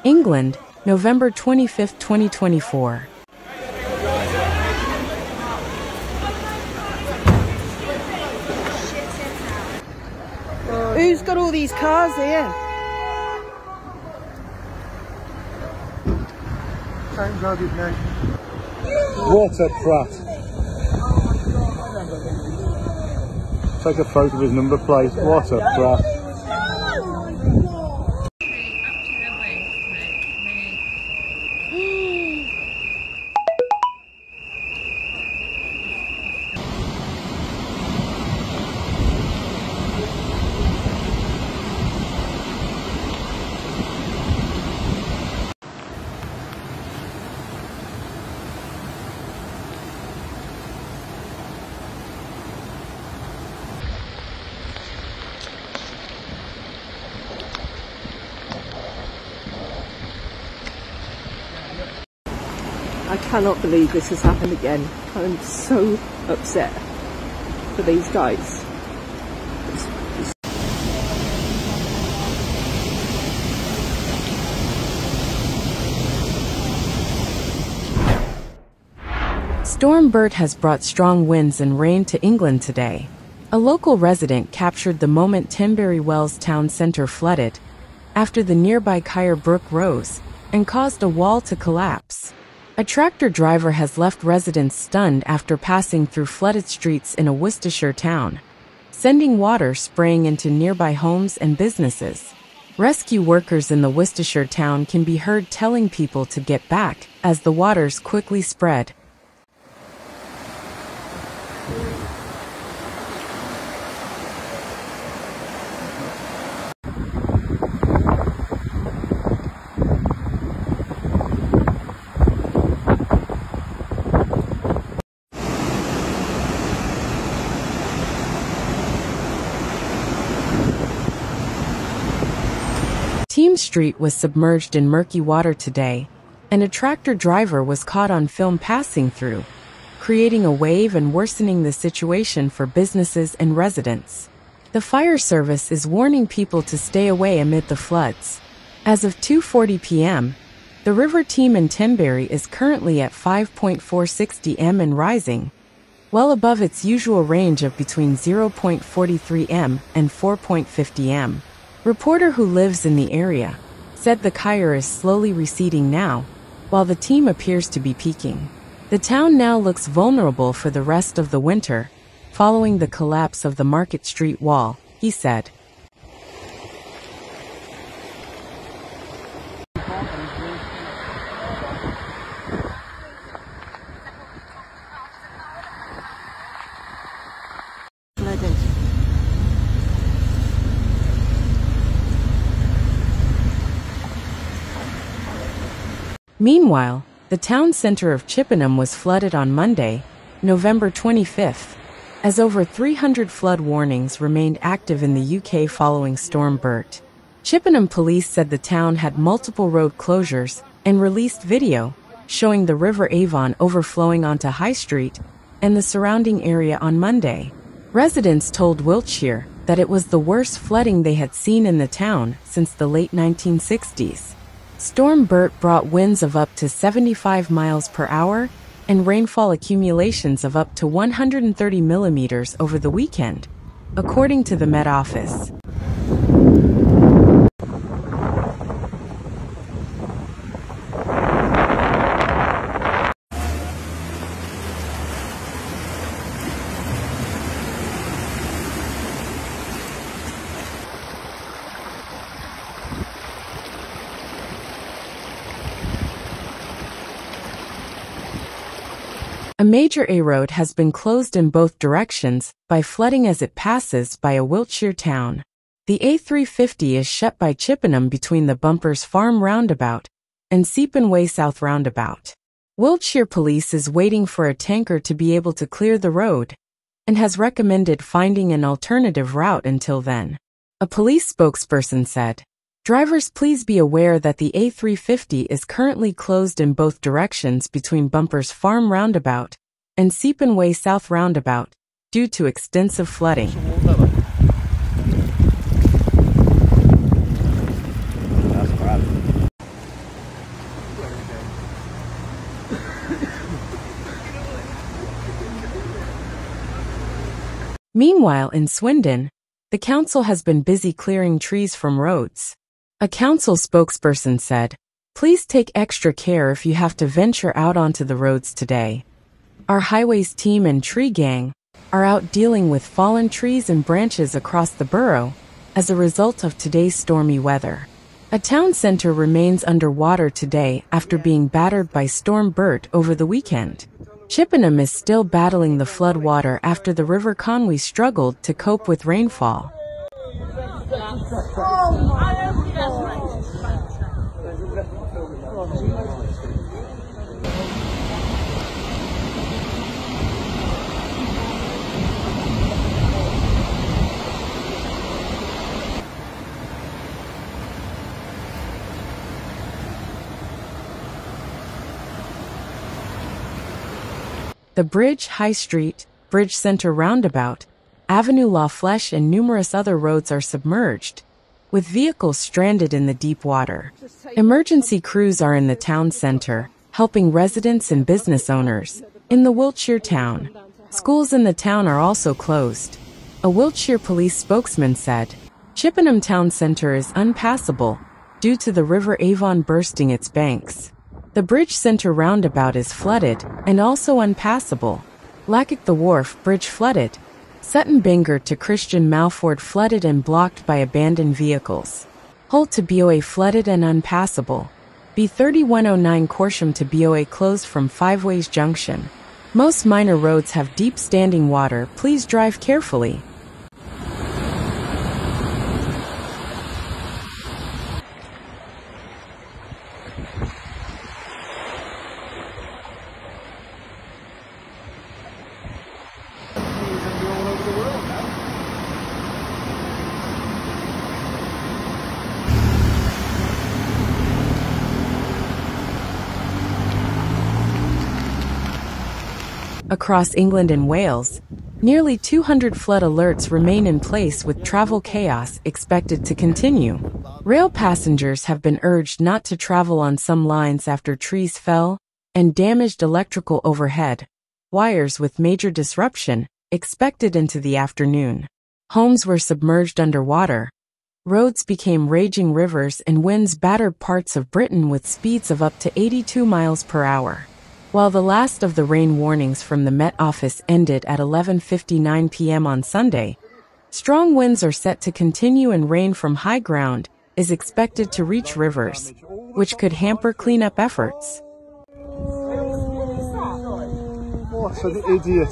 England, November 25, 2024. Who's got all these cars here? What a prat. Take a photo of his number plate. What a prat. I cannot believe this has happened again. I'm so upset for these guys. Storm Bert has brought strong winds and rain to England today. A local resident captured the moment Tenbury Wells town centre flooded after the nearby Kyre Brook rose and caused a wall to collapse. A tractor driver has left residents stunned after passing through flooded streets in a Worcestershire town, sending water spraying into nearby homes and businesses. Rescue workers in the Worcestershire town can be heard telling people to get back as the waters quickly spread. Team Street was submerged in murky water today, and a tractor driver was caught on film passing through, creating a wave and worsening the situation for businesses and residents. The fire service is warning people to stay away amid the floods. As of 2:40 p.m., the river team in Tenbury is currently at 5.460 m and rising, well above its usual range of between 0.43 m and 4.50 m. Reporter who lives in the area said the Kyre is slowly receding now, while the team appears to be peaking. The town now looks vulnerable for the rest of the winter, following the collapse of the Market Street wall, he said. Meanwhile, the town centre of Chippenham was flooded on Monday, November 25th, as over 300 flood warnings remained active in the UK following Storm Bert. Chippenham police said the town had multiple road closures and released video showing the River Avon overflowing onto High Street and the surrounding area on Monday. Residents told Wiltshire that it was the worst flooding they had seen in the town since the late 1960s. Storm Bert brought winds of up to 75 miles per hour and rainfall accumulations of up to 130 millimeters over the weekend, according to the Met Office. A major A road has been closed in both directions by flooding as it passes by a Wiltshire town. The A350 is shut by Chippenham between the Bumpers Farm roundabout and Seapen Way South roundabout. Wiltshire Police is waiting for a tanker to be able to clear the road and has recommended finding an alternative route until then. A police spokesperson said, "Drivers, please be aware that the A350 is currently closed in both directions between Bumpers Farm roundabout and Seapen Way South roundabout due to extensive flooding." Meanwhile, in Swindon, the council has been busy clearing trees from roads. A council spokesperson said, "Please take extra care if you have to venture out onto the roads today. Our highways team and tree gang are out dealing with fallen trees and branches across the borough as a result of today's stormy weather." A town centre remains underwater today after being battered by Storm Bert over the weekend. Chippenham is still battling the flood water after the River Conwy struggled to cope with rainfall. The Bridge High Street, Bridge Centre Roundabout, Avenue La Flèche and numerous other roads are submerged, with vehicles stranded in the deep water. Emergency crews are in the town centre, helping residents and business owners. In the Wiltshire town, schools in the town are also closed. A Wiltshire police spokesman said, "Chippenham town centre is unpassable due to the River Avon bursting its banks. The Bridge Centre roundabout is flooded and also unpassable. Lackett the Wharf Bridge flooded. Sutton Bangor to Christian Malford flooded and blocked by abandoned vehicles. Holt to BOA flooded and unpassable. B3109 Corsham to BOA closed from Five Ways Junction. Most minor roads have deep standing water. Please drive carefully." Across England and Wales, nearly 200 flood alerts remain in place with travel chaos expected to continue. Rail passengers have been urged not to travel on some lines after trees fell and damaged electrical overhead wires with major disruption expected into the afternoon. Homes were submerged underwater. Roads became raging rivers and winds battered parts of Britain with speeds of up to 82 miles per hour. While the last of the rain warnings from the Met Office ended at 11:59 p.m. on Sunday, strong winds are set to continue and rain from high ground is expected to reach rivers, which could hamper cleanup efforts. What an idiot.